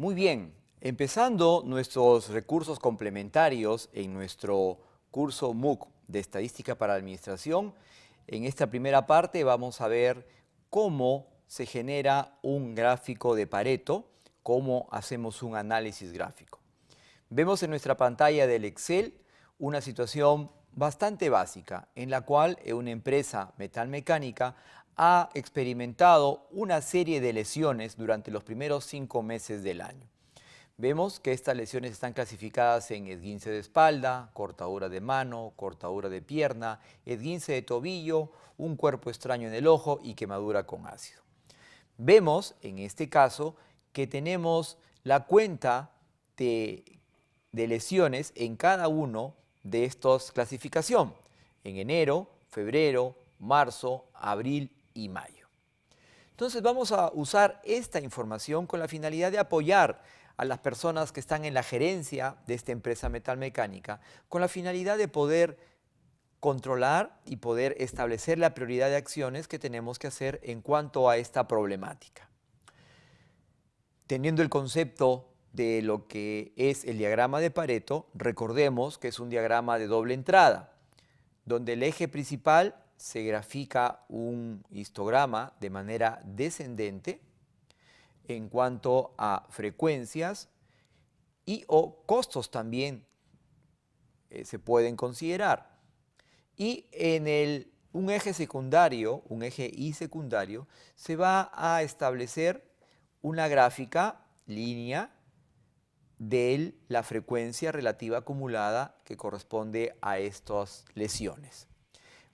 Muy bien, empezando nuestros recursos complementarios en nuestro curso MOOC de Estadística para la Administración, en esta primera parte vamos a ver cómo se genera un gráfico de Pareto, cómo hacemos un análisis gráfico. Vemos en nuestra pantalla del Excel una situación bastante básica en la cual una empresa metalmecánica ha experimentado una serie de lesiones durante los primeros 5 meses del año. Vemos que estas lesiones están clasificadas en esguince de espalda, cortadura de mano, cortadura de pierna, esguince de tobillo, un cuerpo extraño en el ojo y quemadura con ácido. Vemos en este caso que tenemos la cuenta de lesiones en cada uno de estas clasificaciones, en enero, febrero, marzo, abril y mayo. Entonces vamos a usar esta información con la finalidad de apoyar a las personas que están en la gerencia de esta empresa metalmecánica, con la finalidad de poder controlar y poder establecer la prioridad de acciones que tenemos que hacer en cuanto a esta problemática. Teniendo el concepto de lo que es el diagrama de Pareto, recordemos que es un diagrama de doble entrada, donde el eje principal se grafica un histograma de manera descendente en cuanto a frecuencias y o costos también se pueden considerar. Y en un eje secundario, un eje Y secundario, se va a establecer una gráfica, línea, de la frecuencia relativa acumulada que corresponde a estas lesiones.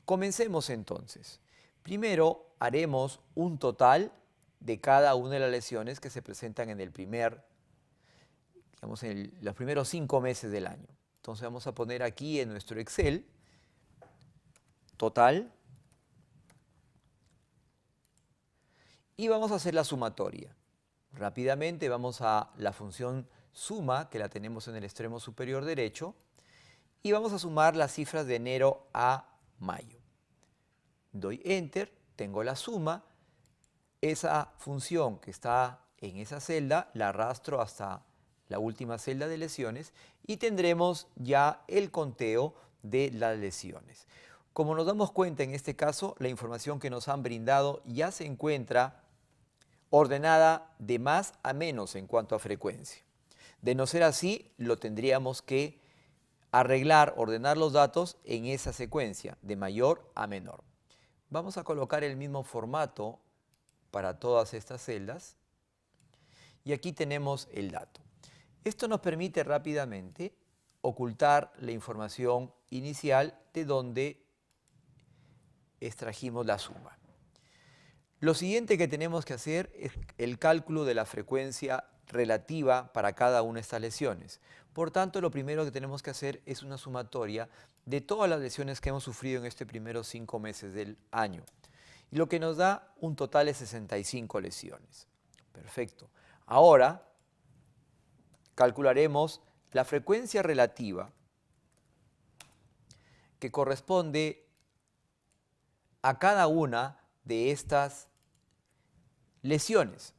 Comencemos entonces. Primero haremos un total de cada una de las lesiones que se presentan en los primeros 5 meses del año. Entonces vamos a poner aquí en nuestro Excel total y vamos a hacer la sumatoria. Rápidamente vamos a la función suma, que la tenemos en el extremo superior derecho, y vamos a sumar las cifras de enero a mayo. Doy Enter, tengo la suma, esa función que está en esa celda la arrastro hasta la última celda de lesiones y tendremos ya el conteo de las lesiones. Como nos damos cuenta en este caso, la información que nos han brindado ya se encuentra ordenada de más a menos en cuanto a frecuencia. De no ser así, lo tendríamos que arreglar, ordenar los datos en esa secuencia, de mayor a menor. Vamos a colocar el mismo formato para todas estas celdas y aquí tenemos el dato. Esto nos permite rápidamente ocultar la información inicial de donde extrajimos la suma. Lo siguiente que tenemos que hacer es el cálculo de la frecuencia relativa para cada una de estas lesiones. Por tanto, lo primero que tenemos que hacer es una sumatoria de todas las lesiones que hemos sufrido en estos primeros 5 meses del año. Y lo que nos da un total de 65 lesiones. Perfecto. Ahora calcularemos la frecuencia relativa que corresponde a cada una de estas lesiones.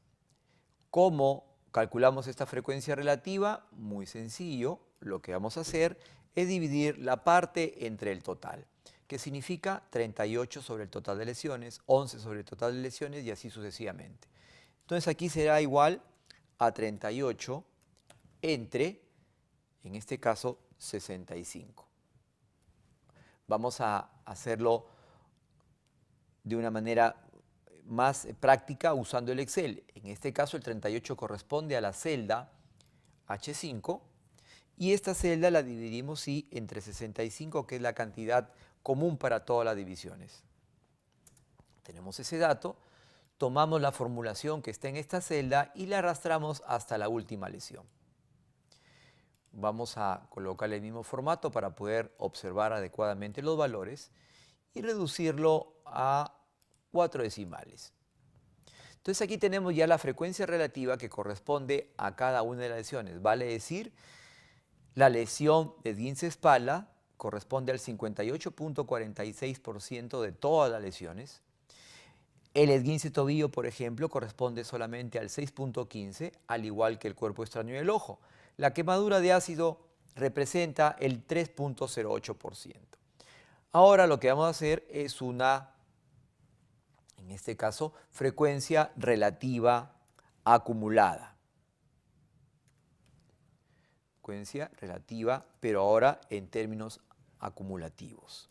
¿Cómo calculamos esta frecuencia relativa? Muy sencillo, lo que vamos a hacer es dividir la parte entre el total, que significa 38 sobre el total de lesiones, 11 sobre el total de lesiones y así sucesivamente. Entonces aquí será igual a 38 entre, en este caso, 65. Vamos a hacerlo de una manera más práctica usando el Excel. En este caso el 38 corresponde a la celda H5 y esta celda la dividimos entre 65, que es la cantidad común para todas las divisiones. Tenemos ese dato, tomamos la formulación que está en esta celda y la arrastramos hasta la última lesión. Vamos a colocarle el mismo formato para poder observar adecuadamente los valores y reducirlo a 4 decimales. Entonces aquí tenemos ya la frecuencia relativa que corresponde a cada una de las lesiones. Vale decir, la lesión de esguince de espalda corresponde al 58.46% de todas las lesiones. El esguince tobillo, por ejemplo, corresponde solamente al 6.15, al igual que el cuerpo extraño del ojo. La quemadura de ácido representa el 3.08%. Ahora lo que vamos a hacer es una, en este caso, frecuencia relativa acumulada. Frecuencia relativa, pero ahora en términos acumulativos.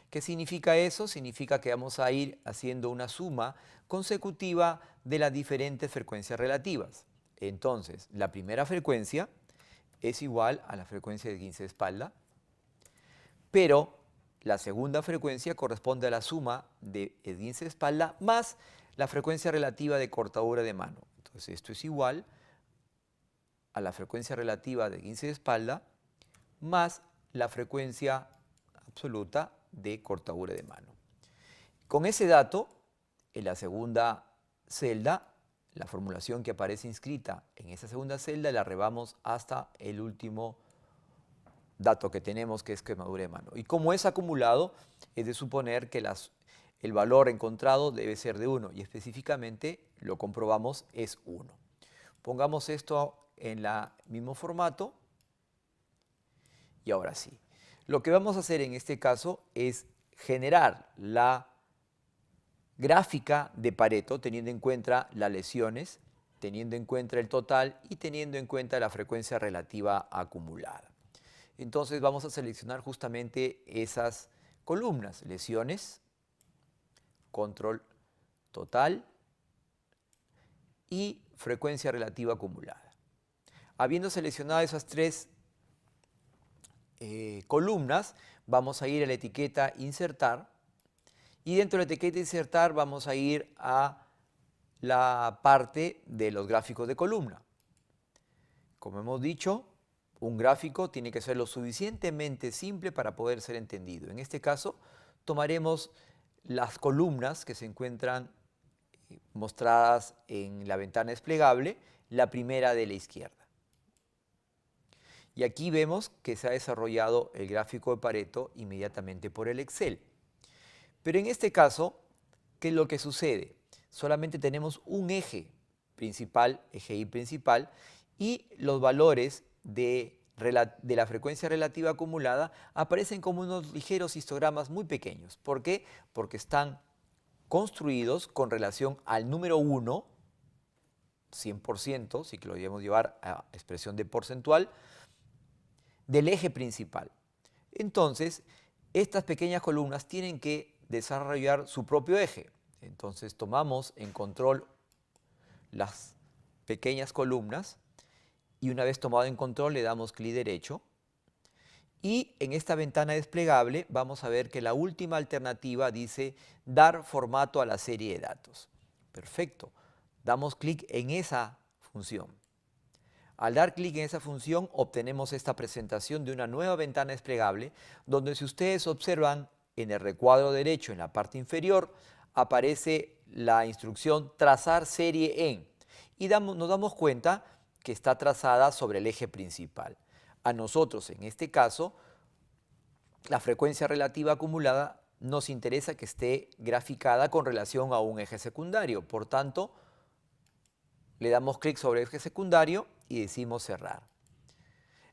¿Qué significa eso? Significa que vamos a ir haciendo una suma consecutiva de las diferentes frecuencias relativas. Entonces, la primera frecuencia es igual a la frecuencia de esguince de espalda, pero la segunda frecuencia corresponde a la suma de esguince de espalda más la frecuencia relativa de cortadura de mano. Entonces, esto es igual a la frecuencia relativa de esguince de espalda más la frecuencia absoluta de cortadura de mano. Con ese dato, en la segunda celda, la formulación que aparece inscrita en esa segunda celda la revamos hasta el último dato que tenemos, que es quemadura de mano. Y como es acumulado, es de suponer que el valor encontrado debe ser de 1 y específicamente lo comprobamos es 1. Pongamos esto en el mismo formato y ahora sí. Lo que vamos a hacer en este caso es generar la gráfica de Pareto teniendo en cuenta las lesiones, teniendo en cuenta el total y teniendo en cuenta la frecuencia relativa acumulada. Entonces vamos a seleccionar justamente esas columnas, lesiones, control total y frecuencia relativa acumulada. Habiendo seleccionado esas tres columnas, vamos a ir a la etiqueta insertar y dentro de la etiqueta insertar vamos a ir a la parte de los gráficos de columna. Como hemos dicho, un gráfico tiene que ser lo suficientemente simple para poder ser entendido. En este caso, tomaremos las columnas que se encuentran mostradas en la ventana desplegable, la primera de la izquierda. Y aquí vemos que se ha desarrollado el gráfico de Pareto inmediatamente por el Excel. Pero en este caso, ¿qué es lo que sucede? Solamente tenemos un eje principal, eje Y principal, y los valores de la frecuencia relativa acumulada aparecen como unos ligeros histogramas muy pequeños. ¿Por qué? Porque están construidos con relación al número 1, 100%, si que lo debemos llevar a expresión de porcentual, del eje principal. Entonces, estas pequeñas columnas tienen que desarrollar su propio eje. Entonces, tomamos en control las pequeñas columnas y una vez tomado en control le damos clic derecho y en esta ventana desplegable vamos a ver que la última alternativa dice dar formato a la serie de datos. Perfecto, damos clic en esa función. Al dar clic en esa función obtenemos esta presentación de una nueva ventana desplegable donde si ustedes observan en el recuadro derecho en la parte inferior aparece la instrucción trazar serie en y nos damos cuenta que está trazada sobre el eje principal. A nosotros en este caso la frecuencia relativa acumulada nos interesa que esté graficada con relación a un eje secundario. Por tanto, le damos clic sobre el eje secundario y decimos cerrar.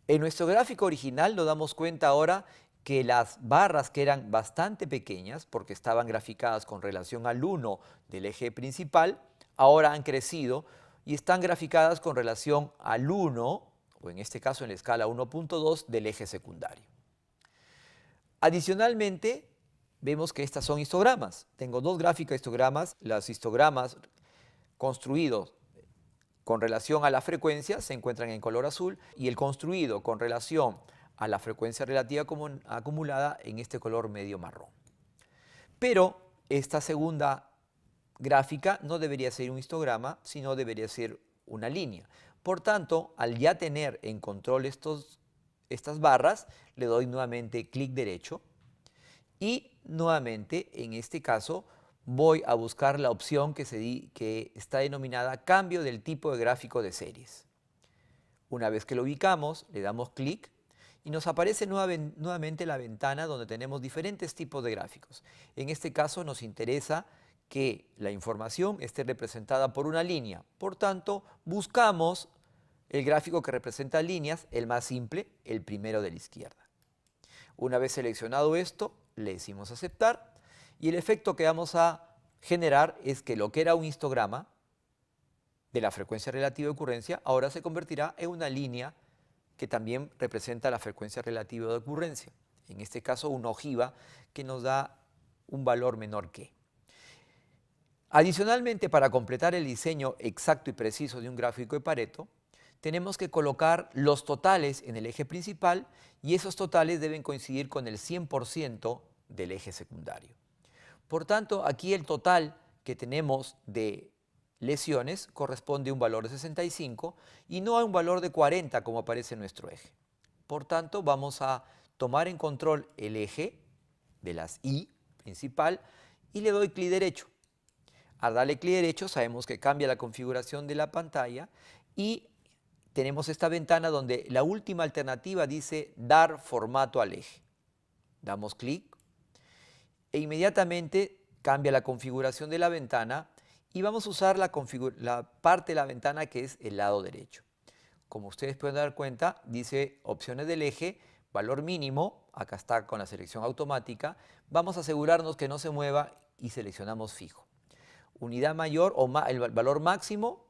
En nuestro gráfico original nos damos cuenta ahora que las barras que eran bastante pequeñas, porque estaban graficadas con relación al 1 del eje principal, ahora han crecido y están graficadas con relación al 1, o en este caso en la escala 1.2 del eje secundario. Adicionalmente, vemos que estas son histogramas. Tengo dos gráficos de histogramas. Los histogramas construidos con relación a la frecuencia se encuentran en color azul y el construido con relación a la frecuencia relativa acumulada en este color medio marrón. Pero esta segunda gráfica no debería ser un histograma, sino debería ser una línea. Por tanto, al ya tener en control estas barras, le doy nuevamente clic derecho y nuevamente en este caso voy a buscar la opción que está denominada cambio del tipo de gráfico de series. Una vez que lo ubicamos, le damos clic y nos aparece nuevamente la ventana donde tenemos diferentes tipos de gráficos. En este caso nos interesa que la información esté representada por una línea. Por tanto, buscamos el gráfico que representa líneas, el más simple, el primero de la izquierda. Una vez seleccionado esto, le decimos aceptar y el efecto que vamos a generar es que lo que era un histograma de la frecuencia relativa de ocurrencia ahora se convertirá en una línea que también representa la frecuencia relativa de ocurrencia. En este caso, una ojiva que nos da un valor menor que. Adicionalmente, para completar el diseño exacto y preciso de un gráfico de Pareto, tenemos que colocar los totales en el eje principal y esos totales deben coincidir con el 100% del eje secundario. Por tanto, aquí el total que tenemos de lesiones corresponde a un valor de 65 y no a un valor de 40 como aparece en nuestro eje. Por tanto, vamos a tomar en control el eje de las Y principal y le doy clic derecho. Al darle clic derecho sabemos que cambia la configuración de la pantalla y tenemos esta ventana donde la última alternativa dice dar formato al eje. Damos clic e inmediatamente cambia la configuración de la ventana y vamos a usar la parte de la ventana que es el lado derecho. Como ustedes pueden dar cuenta, dice opciones del eje, valor mínimo, acá está con la selección automática, vamos a asegurarnos que no se mueva y seleccionamos fijo. Unidad mayor o el valor máximo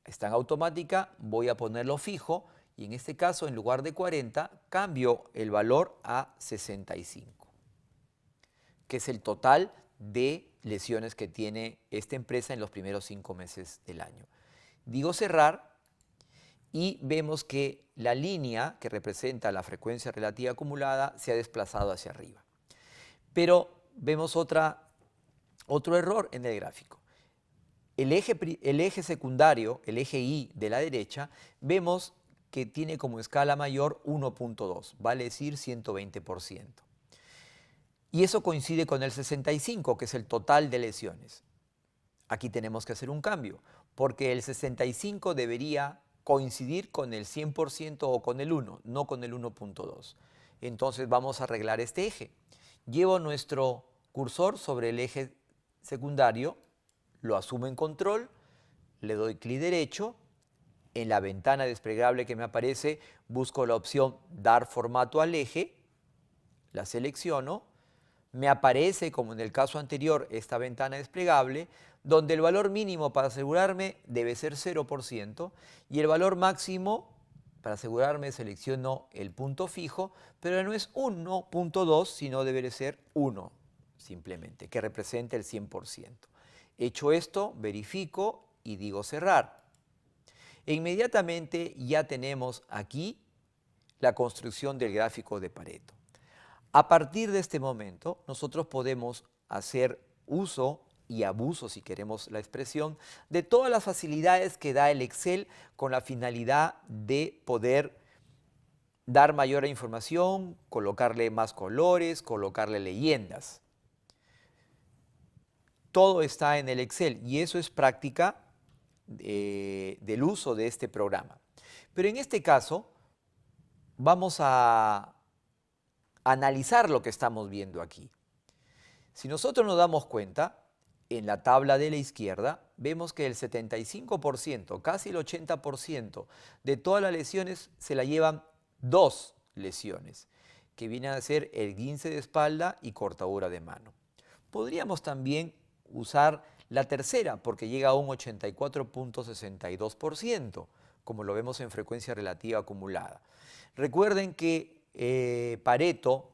está en automática, voy a ponerlo fijo y en este caso en lugar de 40 cambio el valor a 65, que es el total de lesiones que tiene esta empresa en los primeros 5 meses del año. Digo cerrar y vemos que la línea que representa la frecuencia relativa acumulada se ha desplazado hacia arriba. Pero vemos otro error en el gráfico. El eje secundario, el eje Y de la derecha, vemos que tiene como escala mayor 1.2, vale decir 120%. Y eso coincide con el 65, que es el total de lesiones. Aquí tenemos que hacer un cambio, porque el 65 debería coincidir con el 100% o con el 1, no con el 1.2. Entonces vamos a arreglar este eje. Llevo nuestro cursor sobre el eje secundario, lo asumo en control, le doy clic derecho, en la ventana desplegable que me aparece busco la opción dar formato al eje, la selecciono, me aparece como en el caso anterior esta ventana desplegable donde el valor mínimo para asegurarme debe ser 0% y el valor máximo para asegurarme selecciono el punto fijo, pero no es 1.2 sino debe ser 1 simplemente, que represente el 100%. Hecho esto, verifico y digo cerrar. E inmediatamente ya tenemos aquí la construcción del gráfico de Pareto. A partir de este momento, nosotros podemos hacer uso y abuso, si queremos la expresión, de todas las facilidades que da el Excel con la finalidad de poder dar mayor información, colocarle más colores, colocarle leyendas. Todo está en el Excel y eso es práctica del uso de este programa. Pero en este caso, vamos a analizar lo que estamos viendo aquí. Si nosotros nos damos cuenta, en la tabla de la izquierda, vemos que el 75%, casi el 80% de todas las lesiones se la llevan 2 lesiones, que vienen a ser el esguince de espalda y cortadura de mano. Podríamos también usar la tercera, porque llega a un 84.62%, como lo vemos en frecuencia relativa acumulada. Recuerden que Pareto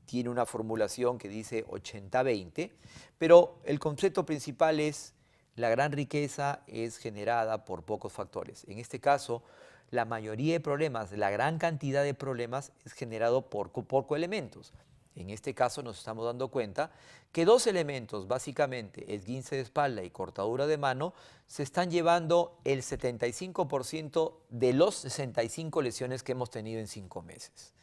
tiene una formulación que dice 80-20, pero el concepto principal es la gran riqueza es generada por pocos factores. En este caso, la mayoría de problemas, la gran cantidad de problemas es generado por pocos elementos. En este caso nos estamos dando cuenta que 2 elementos, básicamente esguince de espalda y cortadura de mano, se están llevando el 75% de los 65 lesiones que hemos tenido en 5 meses.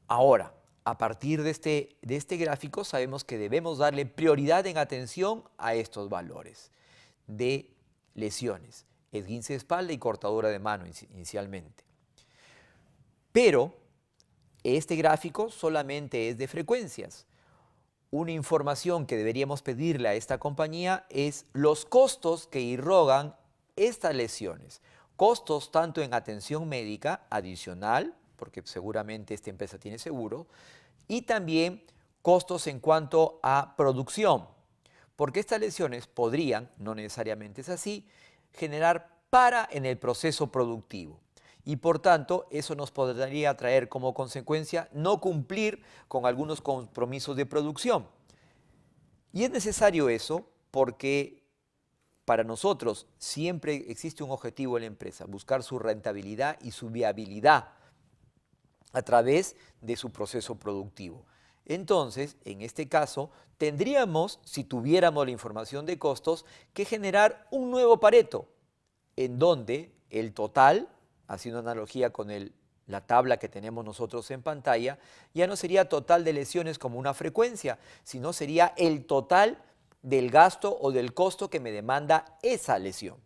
Ahora, a partir de este gráfico sabemos que debemos darle prioridad en atención a estos valores de lesiones, esguince de espalda y cortadura de mano inicialmente. Pero este gráfico solamente es de frecuencias. una información que deberíamos pedirle a esta compañía es los costos que irrogan estas lesiones. Costos tanto en atención médica adicional, porque seguramente esta empresa tiene seguro, y también costos en cuanto a producción, porque estas lesiones podrían, no necesariamente es así, generar para en el proceso productivo. Y por tanto, eso nos podría traer como consecuencia no cumplir con algunos compromisos de producción. Y es necesario eso porque para nosotros siempre existe un objetivo en la empresa, buscar su rentabilidad y su viabilidad a través de su proceso productivo. Entonces, en este caso, tendríamos, si tuviéramos la información de costos, que generar un nuevo Pareto, en donde el total, haciendo analogía con la tabla que tenemos nosotros en pantalla, ya no sería total de lesiones como una frecuencia, sino sería el total del gasto o del costo que me demanda esa lesión.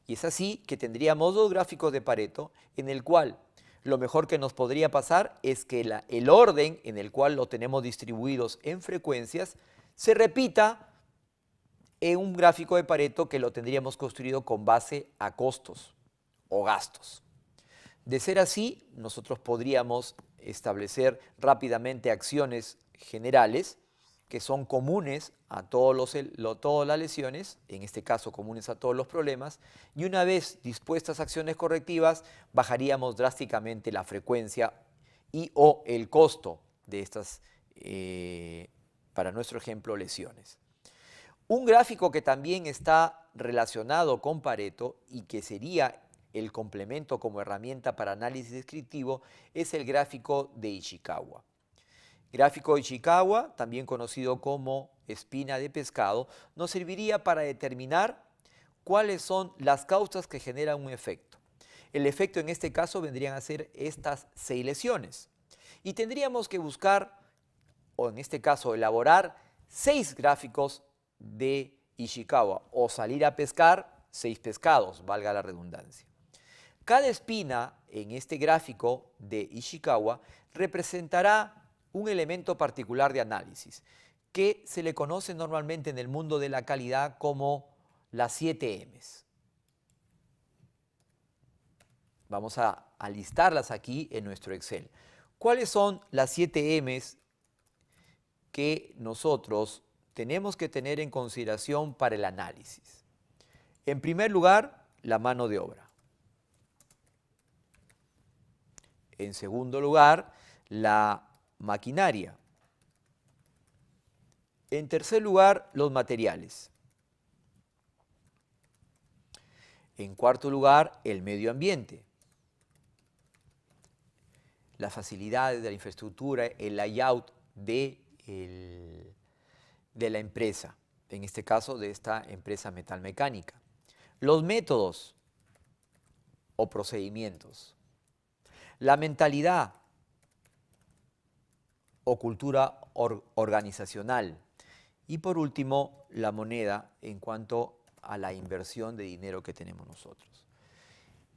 Y es así que tendríamos dos gráficos de Pareto en el cual lo mejor que nos podría pasar es que el orden en el cual lo tenemos distribuidos en frecuencias se repita en un gráfico de Pareto que lo tendríamos construido con base a costos o gastos. De ser así, nosotros podríamos establecer rápidamente acciones generales que son comunes a todas las lesiones, en este caso comunes a todos los problemas, y una vez dispuestas acciones correctivas, bajaríamos drásticamente la frecuencia y o el costo de estas, para nuestro ejemplo, lesiones. Un gráfico que también está relacionado con Pareto y que sería el complemento como herramienta para análisis descriptivo es el gráfico de Ishikawa. Gráfico de Ishikawa, también conocido como espina de pescado, nos serviría para determinar cuáles son las causas que generan un efecto. El efecto en este caso vendrían a ser estas 6 lesiones. Y tendríamos que buscar, o en este caso elaborar, 6 gráficos de Ishikawa, o salir a pescar 6 pescados, valga la redundancia. Cada espina en este gráfico de Ishikawa representará un elemento particular de análisis, que se le conoce normalmente en el mundo de la calidad como las 7 M's. Vamos a listarlas aquí en nuestro Excel. ¿Cuáles son las 7 M's que nosotros tenemos que tener en consideración para el análisis? En primer lugar, la mano de obra. En segundo lugar, la maquinaria. En tercer lugar, los materiales. En cuarto lugar, el medio ambiente. Las facilidades de la infraestructura, el layout de la empresa, en este caso de esta empresa metalmecánica. Los métodos o procedimientos. La mentalidad o cultura organizacional. Y por último, la moneda en cuanto a la inversión de dinero que tenemos nosotros.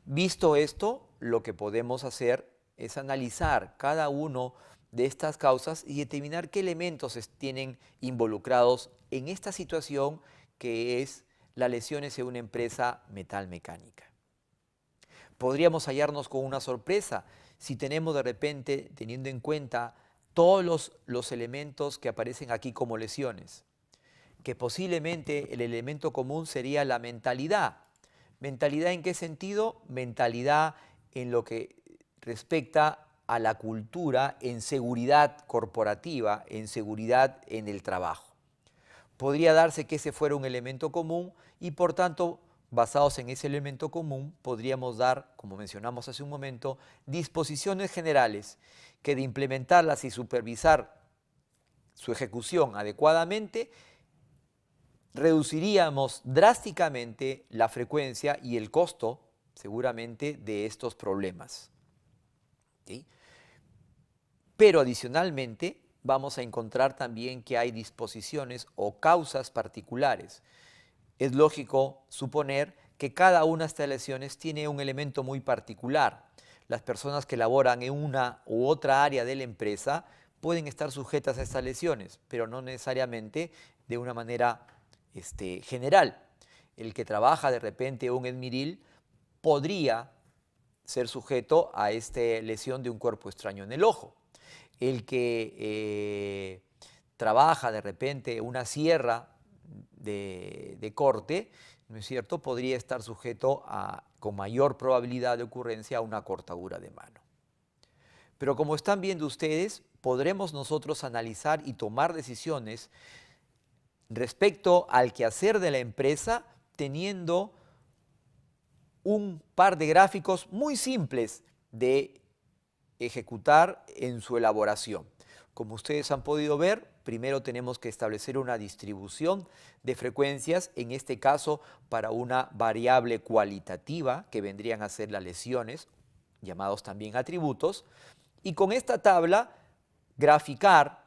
Visto esto, lo que podemos hacer es analizar cada uno de estas causas y determinar qué elementos tienen involucrados en esta situación que es las lesiones en una empresa metalmecánica. Podríamos hallarnos con una sorpresa si tenemos de repente, teniendo en cuenta todos los elementos que aparecen aquí como lesiones, que posiblemente el elemento común sería la mentalidad. ¿Mentalidad en qué sentido? Mentalidad en lo que respecta a la cultura en seguridad corporativa, en seguridad en el trabajo. Podría darse que ese fuera un elemento común y por tanto, basados en ese elemento común, podríamos dar, como mencionamos hace un momento, disposiciones generales que de implementarlas y supervisar su ejecución adecuadamente, reduciríamos drásticamente la frecuencia y el costo, seguramente, de estos problemas. ¿Sí? Pero adicionalmente vamos a encontrar también que hay disposiciones o causas particulares. Es lógico suponer que cada una de estas lesiones tiene un elemento muy particular. Las personas que laboran en una u otra área de la empresa pueden estar sujetas a estas lesiones, pero no necesariamente de una manera general. El que trabaja de repente un esmeril podría ser sujeto a esta lesión de un cuerpo extraño en el ojo. El que trabaja de repente una sierra de corte, ¿no es cierto?, podría estar sujeto con mayor probabilidad de ocurrencia a una cortadura de mano. Pero como están viendo ustedes, podremos nosotros analizar y tomar decisiones respecto al quehacer de la empresa teniendo un par de gráficos muy simples de ejecutar en su elaboración. Como ustedes han podido ver, primero tenemos que establecer una distribución de frecuencias, en este caso para una variable cualitativa, que vendrían a ser las lesiones, llamados también atributos, y con esta tabla graficar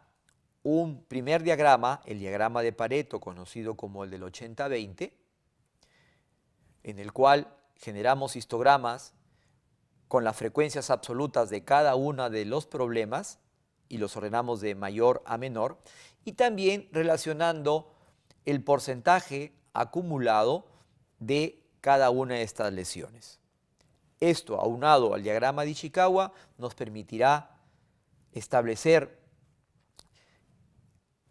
un primer diagrama, el diagrama de Pareto, conocido como el del 80-20, en el cual generamos histogramas con las frecuencias absolutas de cada uno de los problemas y los ordenamos de mayor a menor, y también relacionando el porcentaje acumulado de cada una de estas lesiones. Esto, aunado al diagrama de Ishikawa, nos permitirá establecer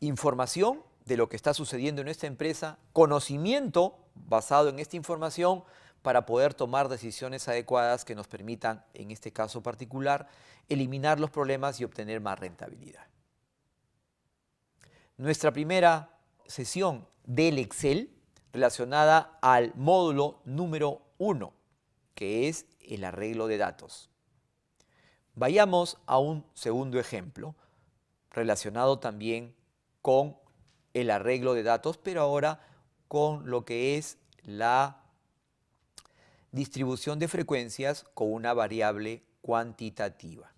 información de lo que está sucediendo en esta empresa, conocimiento basado en esta información para poder tomar decisiones adecuadas que nos permitan, en este caso particular, eliminar los problemas y obtener más rentabilidad. Nuestra primera sesión del Excel relacionada al módulo número 1, que es el arreglo de datos. Vayamos a un segundo ejemplo relacionado también con el arreglo de datos, pero ahora con lo que es la distribución de frecuencias con una variable cuantitativa.